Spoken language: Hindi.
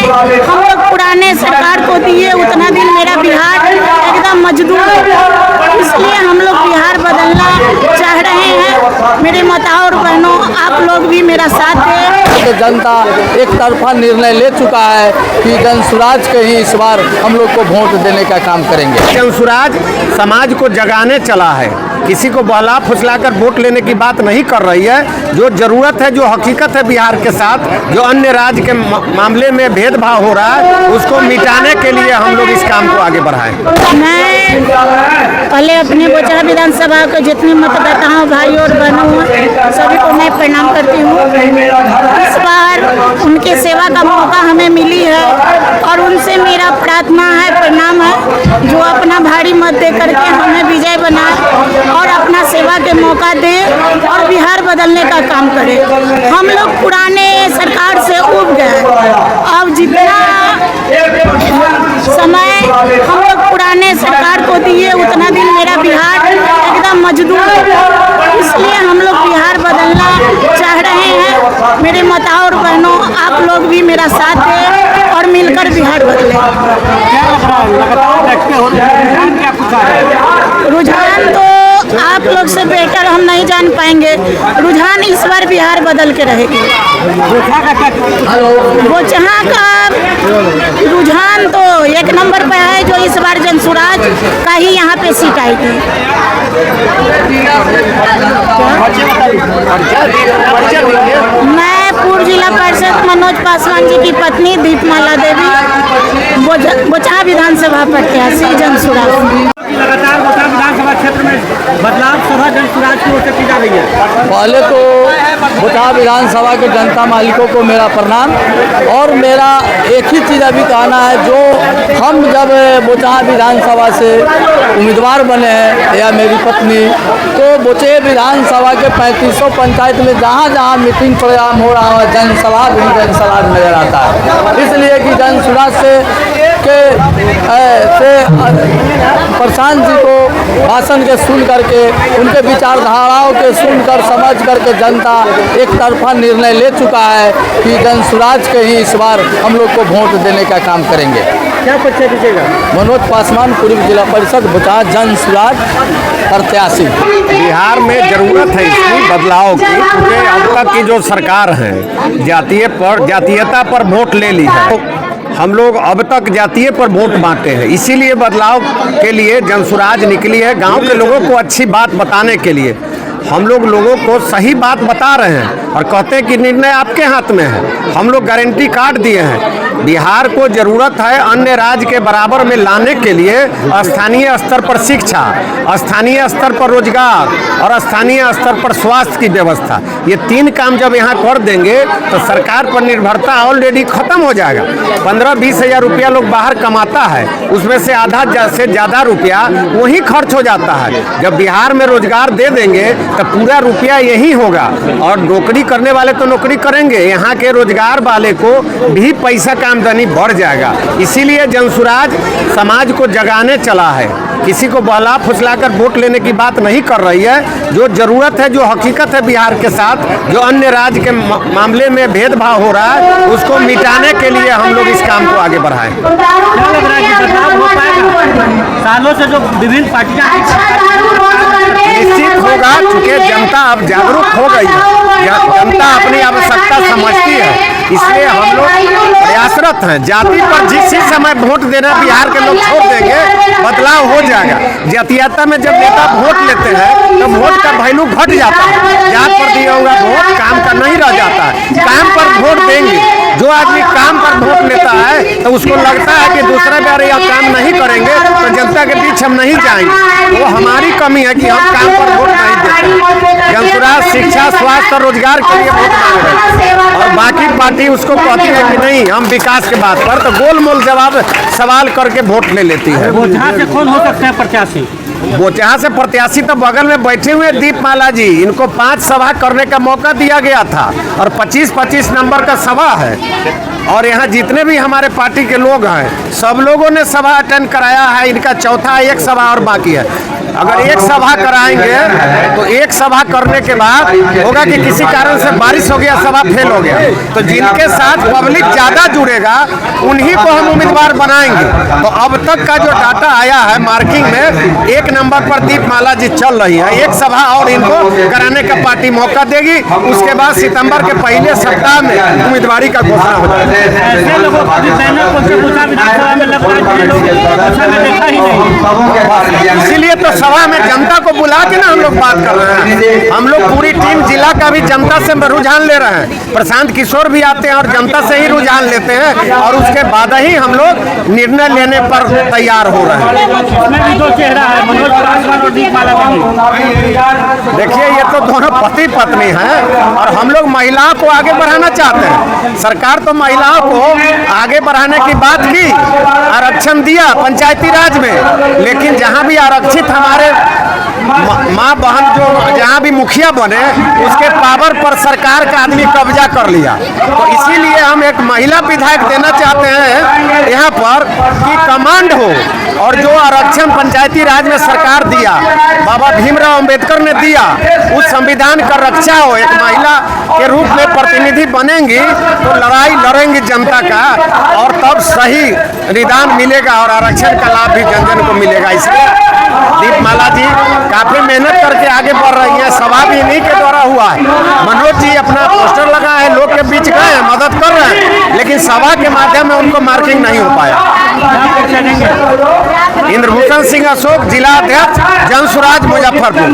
हम लोग पुराने सरकार को दिए उतना दिन मेरा बिहार एकदम मजदूर, इसलिए हम लोग बिहार बदलना चाह रहे हैं। मेरे माताओं और बहनों, आप लोग भी मेरा साथ दें। जनता एक तरफा निर्णय ले चुका है कि जनसुराज के ही इस बार हम लोग को वोट देने का काम करेंगे। जनसुराज समाज को जगाने चला है, किसी को बहला फुसलाकर वोट लेने की बात नहीं कर रही है। जो जरूरत है, जो हकीकत है बिहार के साथ, जो अन्य राज्य के मामले में भेदभाव हो रहा है, उसको मिटाने के लिए हम लोग इस काम को आगे बढ़ाएं। मैं पहले अपने बोचहा विधानसभा के जितने मतदाताओं भाई और बहनों सभी को मैं प्रणाम करती हूँ। इस बार उनके सेवा का मौका हमें मिली है और उनसे मेरा प्रार्थना है, प्रणाम है, जो अपना भारी मत दे करके हमें विजय बनाए और अपना सेवा के मौका दे और बिहार बदलने का काम करे। हम लोग पुराने सरकार से उब गए, अब जितना समय हम लोग पुराने सरकार को दिए उतना दिन मेरा बिहार एकदम मजदूर, इसलिए हम लोग बिहार बदलना चाह रहे हैं। मेरे माताओं और बहनों, आप लोग भी मेरा साथ दें और मिलकर बिहार बदलें। रुझान तो आप लोग से बेहतर हम नहीं जान पाएंगे। रुझान इस बार बिहार बदल के रहेगी। बोचहा का रुझान तो एक नंबर पे है, जो इस बार जनसुराज का ही यहाँ पे सीट आएगी। मैं पूर्व जिला परिषद मनोज पासवान जी की पत्नी दीपमाला देवी, बोचहा विधानसभा प्रत्याशी जनसुराज। लगातार बोचहा विधानसभा क्षेत्र में बदलाव सभा जनसुराज की ओर से की जा रही है। पहले तो बोचहा विधानसभा के जनता मालिकों को मेरा प्रणाम, और मेरा एक ही चीज़ अभी कहना है, जो हम जब बोचहा विधानसभा से उम्मीदवार बने हैं या मेरी पत्नी, तो बोचहा विधानसभा के 3500 पंचायत में जहाँ जहाँ मीटिंग प्रोग्राम हो रहा है, जनसभा भी जनसुराज नजर आता है। इसलिए कि जनसुराज से प्रशांत जी को भाषण के सुन करके, उनके विचारधाराओं के सुनकर समझ करके जनता एक तरफा निर्णय ले चुका है कि जनसुराज के ही इस बार हम लोग को वोट देने का काम करेंगे। क्या परिचय दीजिएगा? मनोज पासवान, पूर्व जिला परिषद बोचहा जनसुराज प्रत्याशी। बिहार में जरूरत है इसकी बदलाव की, क्योंकि अब तक की जो सरकार है जातीयता पर वोट ले ली है। हम लोग अब तक जातीय पर वोट बांटे हैं, इसीलिए बदलाव के लिए जनसुराज निकली है। गांव के लोगों को अच्छी बात बताने के लिए हम लोग लोगों को सही बात बता रहे हैं और कहते हैं कि निर्णय आपके हाथ में है। हम लोग गारंटी कार्ड दिए हैं। बिहार को जरूरत है अन्य राज्य के बराबर में लाने के लिए स्थानीय स्तर पर शिक्षा, स्थानीय स्तर पर रोजगार और स्थानीय स्तर पर स्वास्थ्य की व्यवस्था। ये तीन काम जब यहाँ कर देंगे तो सरकार पर निर्भरता ऑलरेडी खत्म हो जाएगा। 15-20 हज़ार रुपया लोग बाहर कमाता है, उसमें से आधा से ज़्यादा रुपया वहीं खर्च हो जाता है। जब बिहार में रोजगार दे देंगे तो पूरा रुपया यही होगा, और नौकरी करने वाले तो नौकरी करेंगे, यहाँ के रोजगार वाले को भी पैसा का आमदनी बढ़ जाएगा। इसीलिए जनसुराज समाज को जगाने चला है, किसी को बहला फुसलाकर वोट लेने की बात नहीं कर रही है। जो जरूरत है, जो हकीकत है बिहार के साथ, जो अन्य राज्य के मामले में भेदभाव हो रहा है, उसको मिटाने के लिए हम लोग इस काम को आगे बढ़ाएं। क्या लग रहा है कि बदलाव हो पाएगा? सालों से जो विभिन्न पार्टियां निश्चित होगा, चूँकि जनता अब जागरूक हो गई है, जनता अपनी आवश्यकता समझती है, इसलिए हम लोग प्रयासरत हैं। जाति पर जिस समय वोट देना बिहार के लोग छोड़ देंगे, बदलाव हो जाएगा। जातीयता में जब नेता वोट लेते हैं तो वोट का वैल्यू घट जाता है। जात पर दिया हुआ वोट काम का नहीं रह जाता है, काम पर वोट देंगे। जो आदमी काम पर वोट लेता है तो उसको लगता है कि दूसरा बार यह काम नहीं करेंगे तो जनता के बीच हम नहीं जाएंगे। वो हमारी कमी है कि हम काम पर वोट नहीं देते। जनसुराज शिक्षा, स्वास्थ्य और रोजगार के लिए वोट मांग रहे हैं, और बाकी पार्टी उसको कहती है कि नहीं हम विकास के बात पर, तो गोल मोल जवाब सवाल करके वोट ले लेती है। बोचहा से कौन हो सकता है प्रत्याशी? बोचहा से प्रत्याशी तो बगल में बैठे हुए दीपमाला जी, इनको 5 सभा करने का मौका दिया गया था और 25-25 नंबर का सभा है। और यहाँ जितने भी हमारे पार्टी के लोग हैं, सब लोगों ने सभा अटेंड कराया है। इनका चौथा एक सभा और बाकी है। अगर एक सभा कराएंगे तो एक सभा करने के बाद होगा कि किसी कारण से बारिश हो गया, सभा फेल हो गया, तो जिनके साथ पब्लिक ज्यादा जुड़ेगा उन्हीं को हम उम्मीदवार बनाएंगे। तो अब तक का जो डाटा आया है मार्किंग में 1 नंबर पर दीपमाला जी चल रही है। एक सभा और इनको कराने का पार्टी मौका देगी, उसके बाद सितंबर के पहले सप्ताह में उम्मीदवारी का घोषणा हो जाएगा। ऐसे लोगों को डिजाइनर को पूछा विधानसभा में लगता है लोग पूछा में देखा ही नहीं। इसीलिए तो सभा में जनता को बुला के ना हम लोग बात कर रहे हैं। हम लोग पूरी टीम जिला का भी जनता से रुझान ले रहे हैं। प्रशांत किशोर भी आते हैं और जनता से ही रुझान लेते हैं और उसके बाद ही हम लोग निर्णय लेने पर तैयार हो रहे हैं। इसमें भी 2 चेहरा है, मनोज पासवान और दीपमाला जी। देखिए ये तो दोनों पति पत्नी हैं और हम लोग महिलाओं को आगे बढ़ाना चाहते हैं। सरकार तो महिलाओं को आगे बढ़ाने की बात की, आरक्षण दिया पंचायती राज में, लेकिन जहां भी आरक्षित हमारे माँ बहन जो जहाँ भी मुखिया बने उसके पावर पर सरकार का आदमी कब्जा कर लिया। तो इसीलिए हम एक महिला विधायक देना चाहते हैं यहाँ पर कि कमांड हो, और जो आरक्षण पंचायती राज में सरकार दिया, बाबा भीमराव अंबेडकर ने दिया, उस संविधान का रक्षा हो। एक महिला के रूप में प्रतिनिधि बनेंगी तो लड़ाई लड़ेंगी जनता का, और तब सही निदान मिलेगा और आरक्षण का लाभ भी जन जन को मिलेगा। इसलिए दीपमाला जी काफी मेहनत करके आगे बढ़ रही है। सभा भी इन्हीं के द्वारा हुआ है। मनोज जी अपना पोस्टर लगा है, लोग के बीच गए हैं, मदद कर रहे हैं, लेकिन सभा के माध्यम में उनको मार्किंग नहीं हो पाया। इंद्रभूषण सिंह अशोक, जिला अध्यक्ष जनसुराज मुजफ्फरपुर।